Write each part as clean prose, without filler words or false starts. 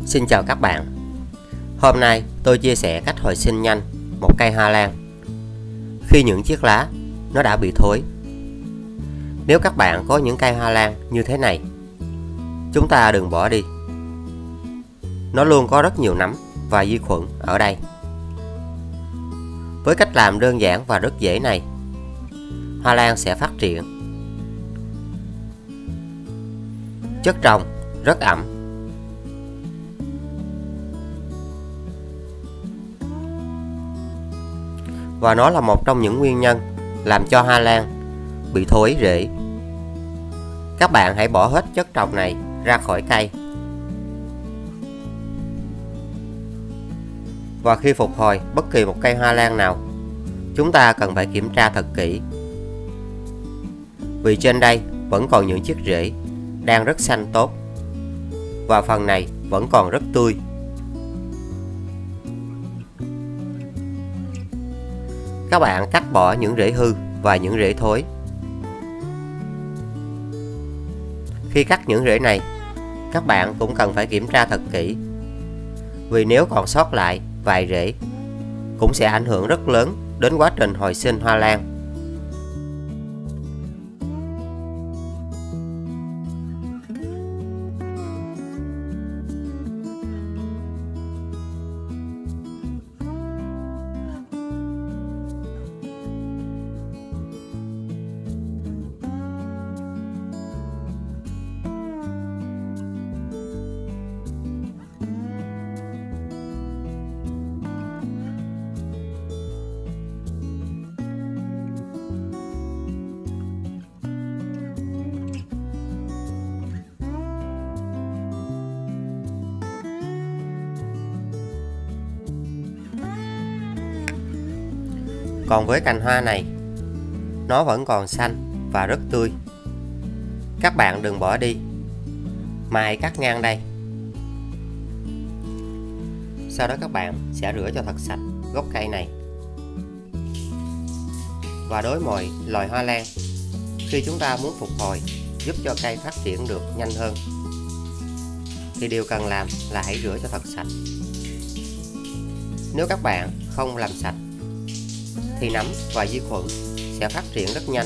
Xin chào các bạn. Hôm nay tôi chia sẻ cách hồi sinh nhanh một cây hoa lan khi những chiếc lá nó đã bị thối. Nếu các bạn có những cây hoa lan như thế này, chúng ta đừng bỏ đi. Nó luôn có rất nhiều nấm và vi khuẩn ở đây. Với cách làm đơn giản và rất dễ này, hoa lan sẽ phát triển. Chất trồng rất ẩm. Và nó là một trong những nguyên nhân làm cho hoa lan bị thối rễ. Các bạn hãy bỏ hết chất trồng này ra khỏi cây. Và khi phục hồi bất kỳ một cây hoa lan nào, chúng ta cần phải kiểm tra thật kỹ. Vì trên đây vẫn còn những chiếc rễ đang rất xanh tốt, và phần này vẫn còn rất tươi. Các bạn cắt bỏ những rễ hư và những rễ thối. Khi cắt những rễ này, các bạn cũng cần phải kiểm tra thật kỹ, vì nếu còn sót lại vài rễ cũng sẽ ảnh hưởng rất lớn đến quá trình hồi sinh hoa lan. Còn với cành hoa này, nó vẫn còn xanh và rất tươi. Các bạn đừng bỏ đi, mà hãy cắt ngang đây. Sau đó các bạn sẽ rửa cho thật sạch gốc cây này. Và đối mọi loài hoa lan, khi chúng ta muốn phục hồi giúp cho cây phát triển được nhanh hơn, thì điều cần làm là hãy rửa cho thật sạch. Nếu các bạn không làm sạch thì nấm và vi khuẩn sẽ phát triển rất nhanh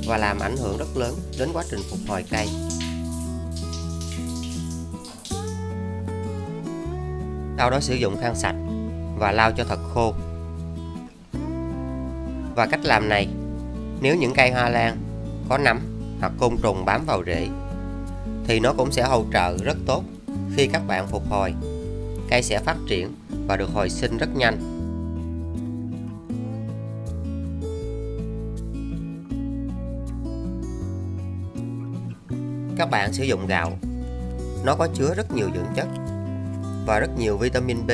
và làm ảnh hưởng rất lớn đến quá trình phục hồi cây. Sau đó sử dụng khăn sạch và lau cho thật khô. Và cách làm này, nếu những cây hoa lan có nấm hoặc côn trùng bám vào rễ, thì nó cũng sẽ hỗ trợ rất tốt khi các bạn phục hồi. Cây sẽ phát triển và được hồi sinh rất nhanh. Các bạn sử dụng gạo, nó có chứa rất nhiều dưỡng chất và rất nhiều vitamin B.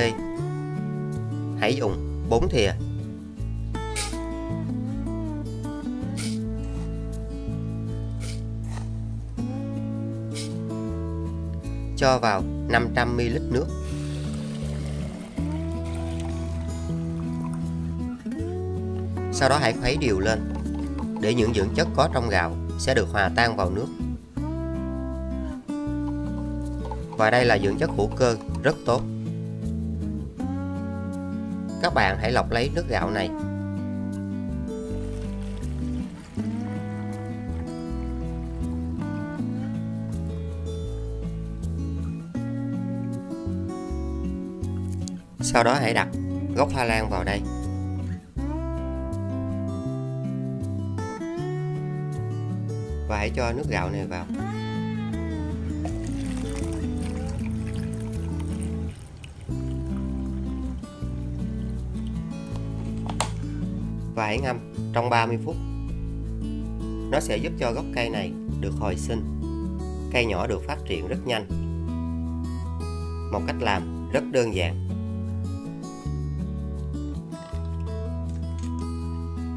Hãy dùng 4 thìa. Cho vào 500 ml nước. Sau đó hãy khuấy đều lên để những dưỡng chất có trong gạo sẽ được hòa tan vào nước. Và đây là dưỡng chất hữu cơ rất tốt. Các bạn hãy lọc lấy nước gạo này. Sau đó hãy đặt gốc hoa lan vào đây. Và hãy cho nước gạo này vào. Và hãy ngâm trong 30 phút. Nó sẽ giúp cho gốc cây này được hồi sinh. Cây nhỏ được phát triển rất nhanh. Một cách làm rất đơn giản.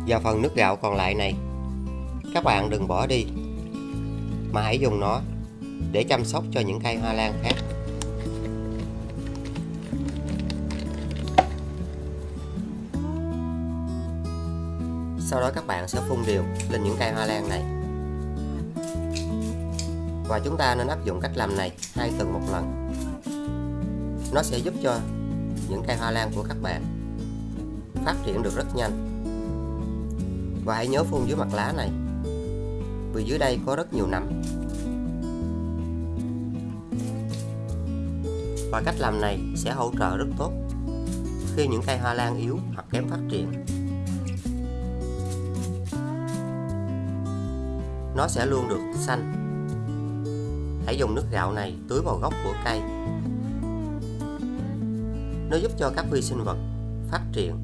Và phần nước gạo còn lại này, các bạn đừng bỏ đi, mà hãy dùng nó để chăm sóc cho những cây hoa lan khác. Sau đó các bạn sẽ phun đều lên những cây hoa lan này. Và chúng ta nên áp dụng cách làm này 2 tuần một lần. Nó sẽ giúp cho những cây hoa lan của các bạn phát triển được rất nhanh. Và hãy nhớ phun dưới mặt lá này, vì dưới đây có rất nhiều nấm. Và cách làm này sẽ hỗ trợ rất tốt khi những cây hoa lan yếu hoặc kém phát triển. Nó sẽ luôn được xanh. Hãy dùng nước gạo này tưới vào gốc của cây. Nó giúp cho các vi sinh vật phát triển.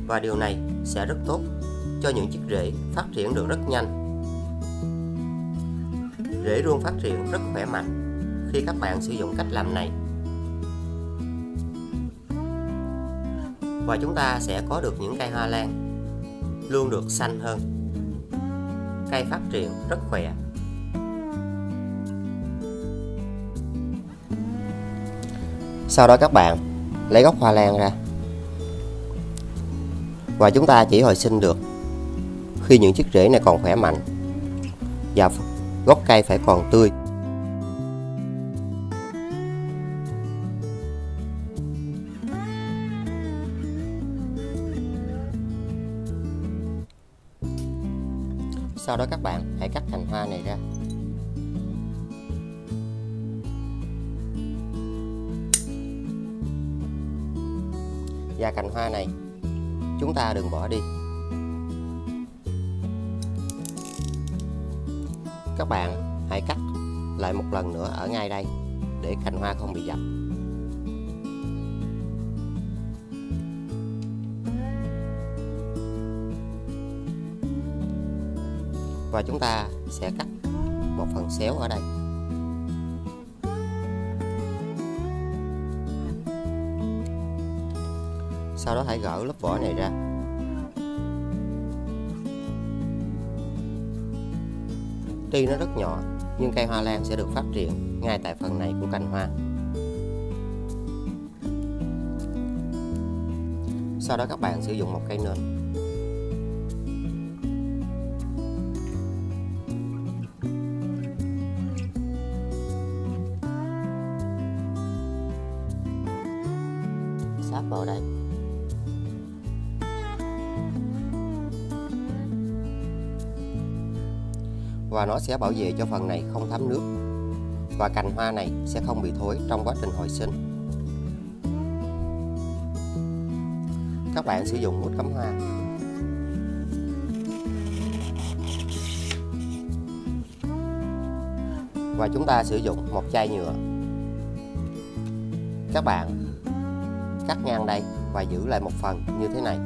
Và điều này sẽ rất tốt cho những chiếc rễ phát triển được rất nhanh. Rễ luôn phát triển rất khỏe mạnh khi các bạn sử dụng cách làm này. Và chúng ta sẽ có được những cây hoa lan luôn được xanh hơn. Cây phát triển rất khỏe. Sau đó các bạn lấy gốc hoa lan ra. Và chúng ta chỉ hồi sinh được khi những chiếc rễ này còn khỏe mạnh và gốc cây phải còn tươi. Sau đó các bạn hãy cắt cành hoa này ra. Và cành hoa này chúng ta đừng bỏ đi. Các bạn hãy cắt lại một lần nữa ở ngay đây để cành hoa không bị dập. Và chúng ta sẽ cắt một phần xéo ở đây. Sau đó hãy gỡ lớp vỏ này ra. Tuy nó rất nhỏ nhưng cây hoa lan sẽ được phát triển ngay tại phần này của cành hoa. Sau đó các bạn sử dụng một cây nến. Sáp vào đây. Và nó sẽ bảo vệ cho phần này không thấm nước. Và cành hoa này sẽ không bị thối trong quá trình hồi sinh. Các bạn sử dụng bút cắm hoa. Và chúng ta sử dụng một chai nhựa. Các bạn cắt ngang đây và giữ lại một phần như thế này.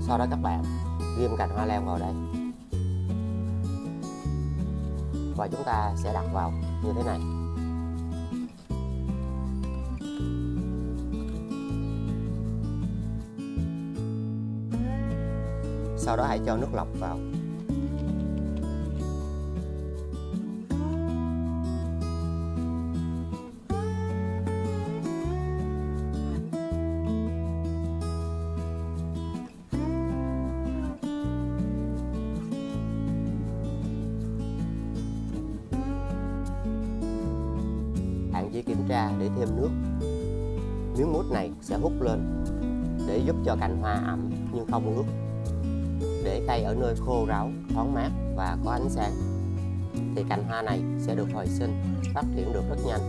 Sau đó các bạn ghim cành hoa lan vào đây. Và chúng ta sẽ đặt vào như thế này. Sau đó hãy cho nước lọc vào. Bạn chỉ kiểm tra để thêm nước. Miếng mút này sẽ hút lên để giúp cho cành hoa ẩm nhưng không ướt. Để cây ở nơi khô ráo, thoáng mát và có ánh sáng thì cành hoa này sẽ được hồi sinh, phát triển được rất nhanh.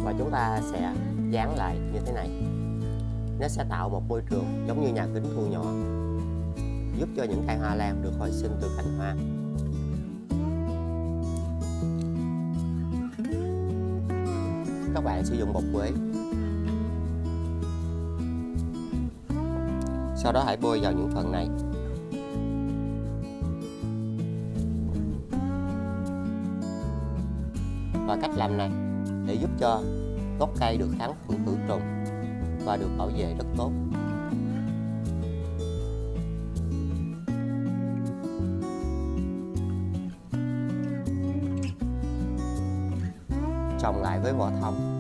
Và chúng ta sẽ dán lại như thế này. Nó sẽ tạo một môi trường giống như nhà kính thu nhỏ, giúp cho những cây hoa lan được hồi sinh từ cành hoa. các bạn sử dụng bột quế. Sau đó hãy bôi vào những phần này. Và cách làm này để giúp cho gốc cây được kháng khuẩn khử trùng và được bảo vệ rất tốt. Trồng lại với vỏ thông.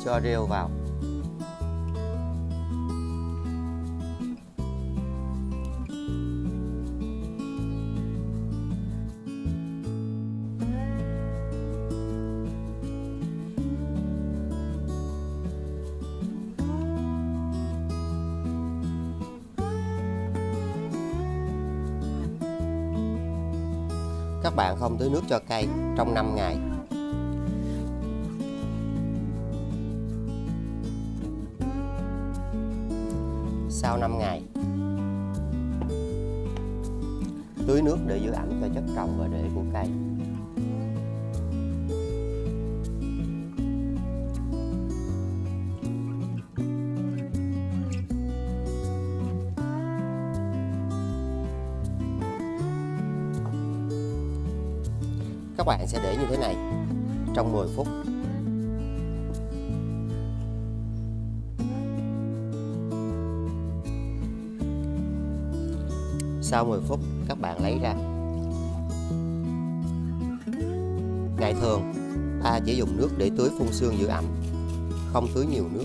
Cho rêu vào. Các bạn không tưới nước cho cây trong 5 ngày. Sau 5 ngày, tưới nước để giữ ẩm cho chất trồng và rễ của cây. Các bạn sẽ để như thế này trong 10 phút. Sau 10 phút các bạn lấy ra. Ngày thường ta chỉ dùng nước để tưới phun sương giữ ẩm, không tưới nhiều nước.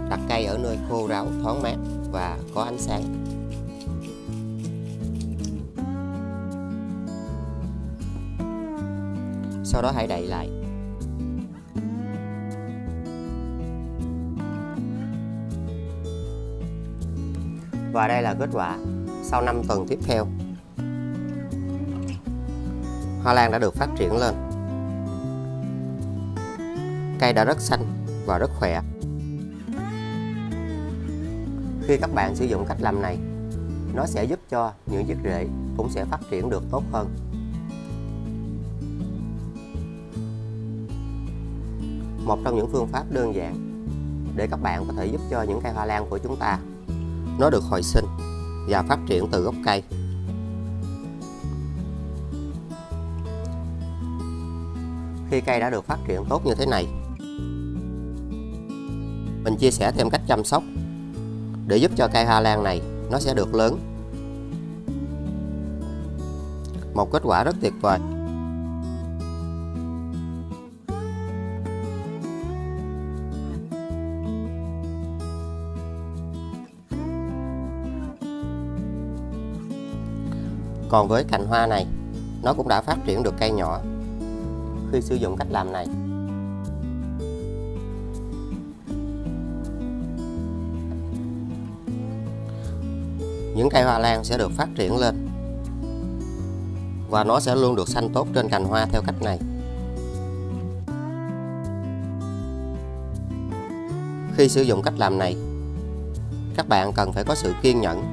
Đặt cây ở nơi khô ráo, thoáng mát và có ánh sáng. Sau đó hãy đậy lại. Và đây là kết quả sau 5 tuần tiếp theo. Hoa lan đã được phát triển lên. Cây đã rất xanh và rất khỏe. Khi các bạn sử dụng cách làm này, nó sẽ giúp cho những chiếc rễ cũng sẽ phát triển được tốt hơn. Một trong những phương pháp đơn giản để các bạn có thể giúp cho những cây hoa lan của chúng ta nó được hồi sinh và phát triển từ gốc cây. Khi cây đã được phát triển tốt như thế này, mình chia sẻ thêm cách chăm sóc để giúp cho cây hoa lan này nó sẽ được lớn. Một kết quả rất tuyệt vời. Còn với cành hoa này, nó cũng đã phát triển được cây nhỏ khi sử dụng cách làm này. Những cây hoa lan sẽ được phát triển lên và nó sẽ luôn được xanh tốt trên cành hoa theo cách này. Khi sử dụng cách làm này, các bạn cần phải có sự kiên nhẫn,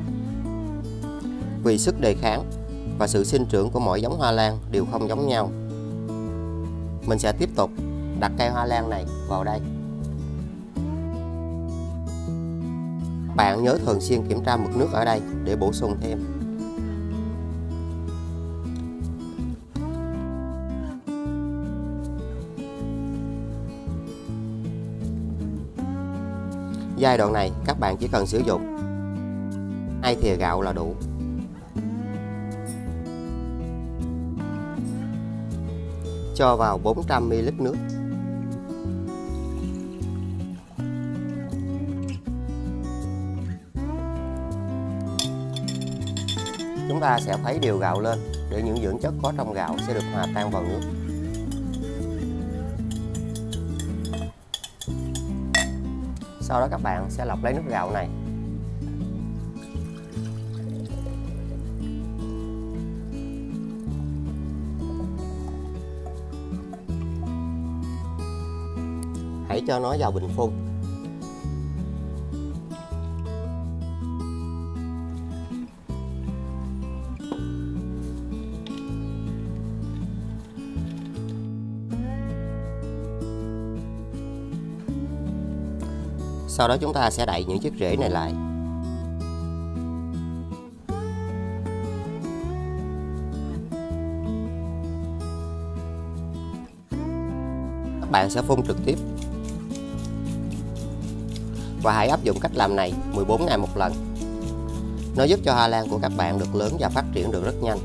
vì sức đề kháng và sự sinh trưởng của mỗi giống hoa lan đều không giống nhau. Mình sẽ tiếp tục đặt cây hoa lan này vào đây. Bạn nhớ thường xuyên kiểm tra mực nước ở đây để bổ sung thêm. Giai đoạn này các bạn chỉ cần sử dụng 2 thìa gạo là đủ. Cho vào 400 ml nước. Chúng ta sẽ khuấy đều gạo lên để những dưỡng chất có trong gạo sẽ được hòa tan vào nước. Sau đó các bạn sẽ lọc lấy nước gạo này hãy cho nó vào bình phun. Sau đó chúng ta sẽ đậy những chiếc rễ này lại. Các bạn sẽ phun trực tiếp. Và hãy áp dụng cách làm này 14 ngày một lần. Nó giúp cho hoa lan của các bạn được lớn và phát triển được rất nhanh.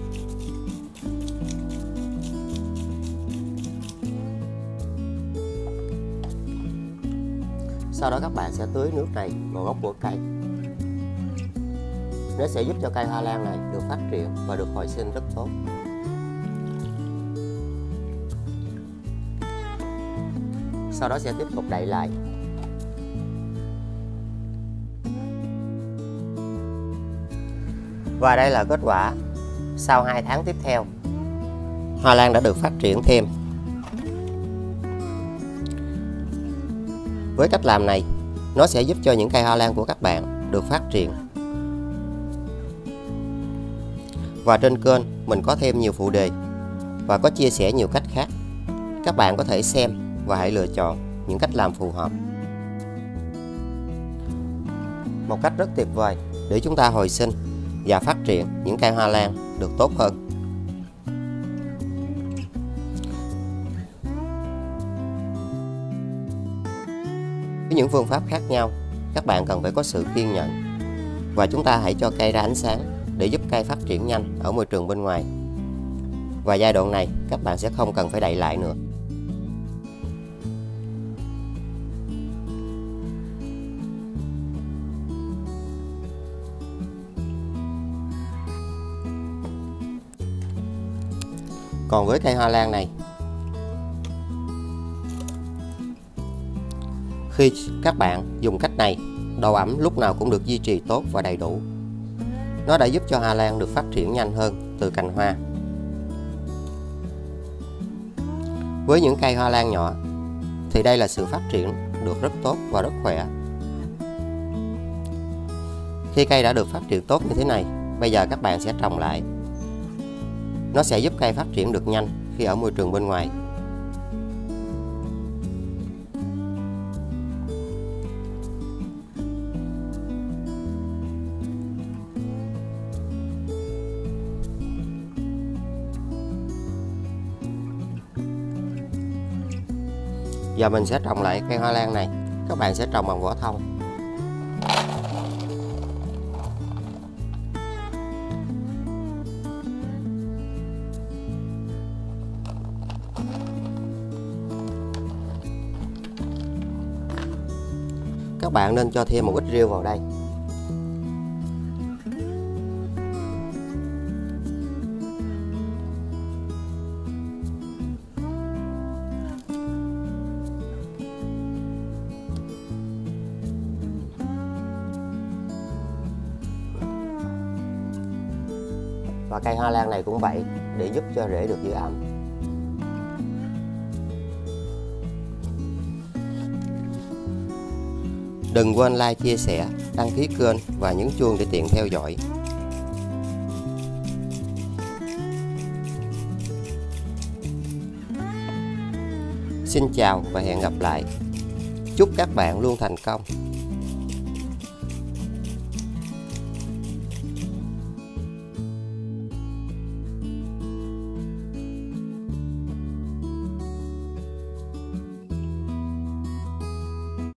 Sau đó các bạn sẽ tưới nước này vào gốc của cây. Nó sẽ giúp cho cây hoa lan này được phát triển và được hồi sinh rất tốt. Sau đó sẽ tiếp tục đậy lại. Và đây là kết quả sau 2 tháng tiếp theo. Hoa lan đã được phát triển thêm. Với cách làm này, nó sẽ giúp cho những cây hoa lan của các bạn được phát triển. Và trên kênh mình có thêm nhiều phụ đề và có chia sẻ nhiều cách khác. Các bạn có thể xem và hãy lựa chọn những cách làm phù hợp. Một cách rất tuyệt vời để chúng ta hồi sinh và phát triển những cây hoa lan được tốt hơn. Với những phương pháp khác nhau, các bạn cần phải có sự kiên nhẫn và chúng ta hãy cho cây ra ánh sáng để giúp cây phát triển nhanh ở môi trường bên ngoài. Và giai đoạn này các bạn sẽ không cần phải đậy lại nữa. Còn với cây hoa lan này, khi các bạn dùng cách này, độ ẩm lúc nào cũng được duy trì tốt và đầy đủ. Nó đã giúp cho hoa lan được phát triển nhanh hơn từ cành hoa. Với những cây hoa lan nhỏ thì đây là sự phát triển được rất tốt và rất khỏe. Khi cây đã được phát triển tốt như thế này, bây giờ các bạn sẽ trồng lại. Nó sẽ giúp cây phát triển được nhanh khi ở môi trường bên ngoài. Giờ mình sẽ trồng lại cây hoa lan này. Các bạn sẽ trồng bằng vỏ thông. Các bạn nên cho thêm một ít rêu vào đây. Và cây hoa lan này cũng vậy, để giúp cho rễ được giữ ẩm. Đừng quên like, chia sẻ, đăng ký kênh và nhấn chuông để tiện theo dõi. Xin chào và hẹn gặp lại. Chúc các bạn luôn thành công.